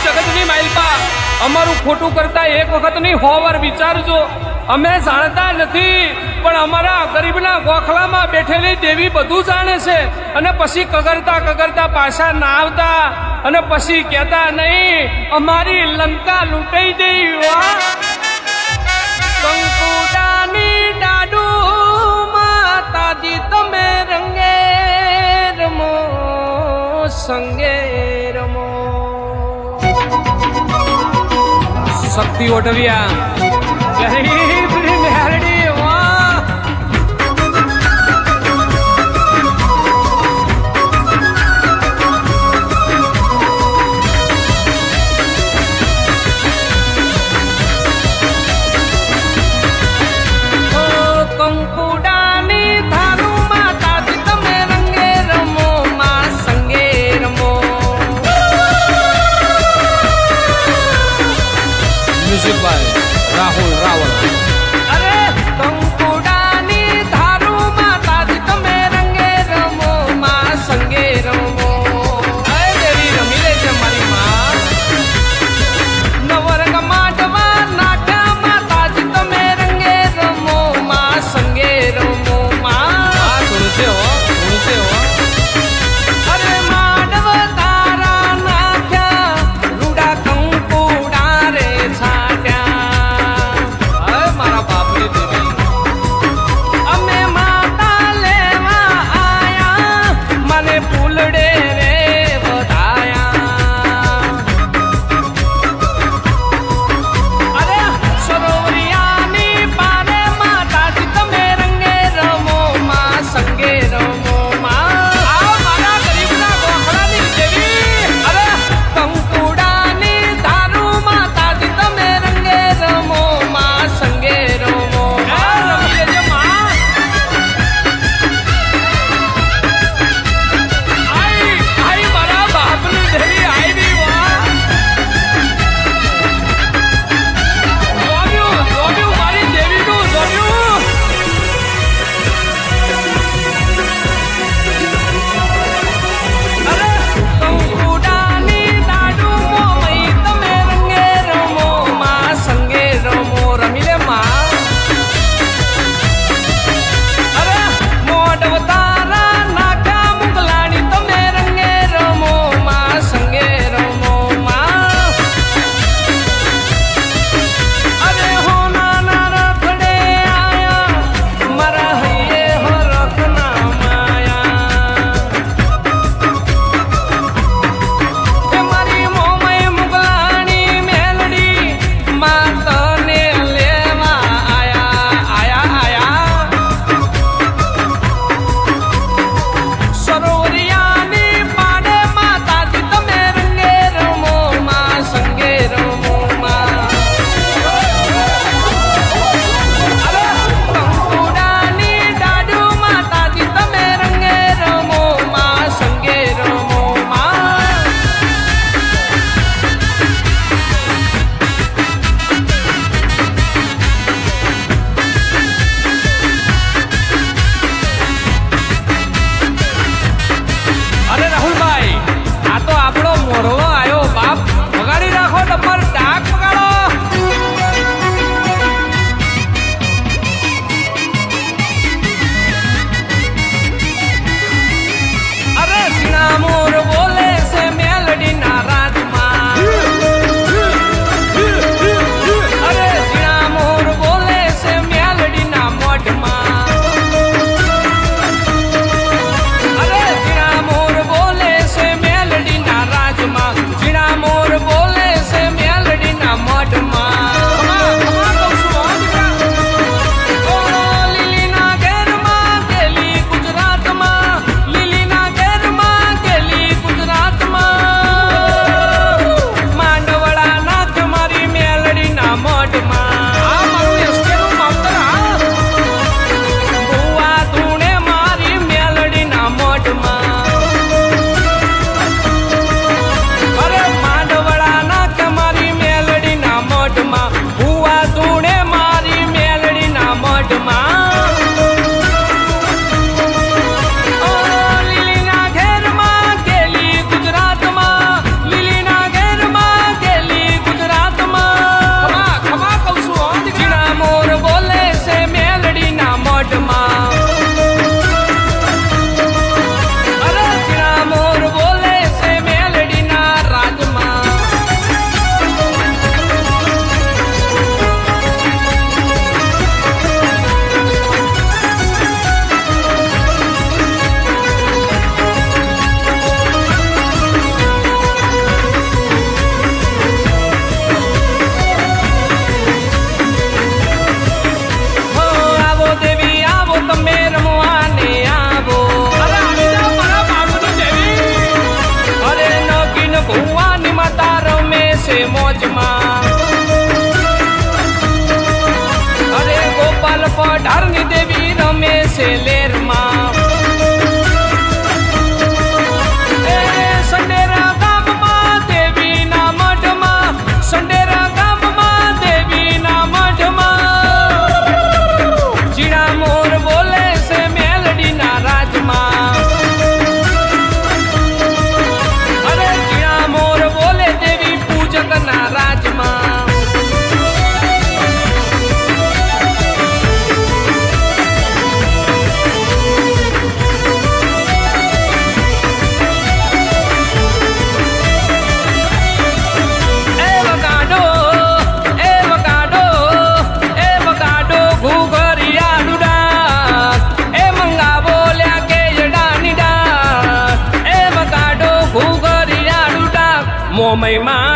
જગતની માલપા અમારું ખોટું કરતા એક વખત નહીં 100 વાર વિચારજો. અમે જાણતા નથી પણ અમારા ગરીબના ગોખલામાં બેઠેલી દેવી બધું જાણે છે. અને પછી કગરતા પાછા ના આવતા અને પછી કહેતા નહીં અમારી લંકા લૂંટાઈ ગઈ. કંકુડાની ડાડુ માતાજી તમે રંગે રમો સંગે રમો. શક્તિ ઓટવિયા ગરીબની મેરડી વાહ. કંકુડાની ધારું માતાજી તમે રંગે રમો માં સંગે રમો. Music by Rahul Raval. અરે કંકુડાની ધારું માતાજી તમે રંગે રમો માં સંગે રમો. અરે દેવી રમી લે છે મારી માં. નવરંગ માંડવા નાખ્યા માતાજી તમે રંગે રમો માં સંગે રમો માં. તુલસે હો. અરે માંડવ તારા નાખ્યા રૂડા કંકુડા રે છાટ્યા. મારા બાપની દેવી અમે માતા લેવા આયા મને ફૂલડે રે બધાયા. અરે સરોવરિયાની પારે માતાજી તમે રંગે રમો માં સંગે રમો માં. મારા ગરીબના ગોખલાની દેવી. અરે કંકુડાની ધારું માતાજી તમે રંગે રમો માં સંગે રમો. રમી લેજે માં. આઈ મારા બાપની દેવી આવી વાહ. જોડ્યું મારી દેવીનું જોડ્યું. અરે કંકુડાની દાડુ મોમઈ તમે રંગે રમો માં સંગે રમો. રમી લે માં. અરે મોઢવ તારા નાખ્યા મુગલાણી તમે રંગે રમો માં સંગે રમો માં. અરે હોનાના રખડે આયા મારા હૈયે હો રખના માયા. એ મારી મોમઈ મુગલાણી મેલડી માં તને લેવા આયા. સરોવરિયાની પાડે માતાજી તમે રંગે રમો માં સંગે રમો માં. અરે કંકુડાની ડાડુ માતાજી તમે રંગે રમો માં સંગે રમો માં. અરે રાહુલભાઈ આ તો આપણો મોરલો આવ્યો બાપ. વગાડી રાખો ડબ્બર ડાક વગાડો. અરે ઝીણા મોર બોલે છે મેલડીના રાજમાં. અરે ઝીણા મોર બોલે છે મેલડીના મોઢમાં. અરે ઝીણા મોર બોલે છે મેલડીના રાજમાં. ઝીણા મોર બોલે છે મેલડીના મોઢમાં. કહું છું હો દીકરા. લીલીના ઘેરમાં ગેલી ગુજરાતમાં. લીલીના ઘેરમાં ગેલી રાજમાં અરે ગોપાલ પઢારની દેવી રમે છે લેરમાં એ સંડેરા ગામમાં દેવીના મઢમાં સંડેરા ગામમાં દેવીના મઢમાં ચીણા મોર બોલે છે મેલડીના રાજમાં અરે ચીણા મોર બોલે દેવી પૂજકના રાજમાં મોમયમાં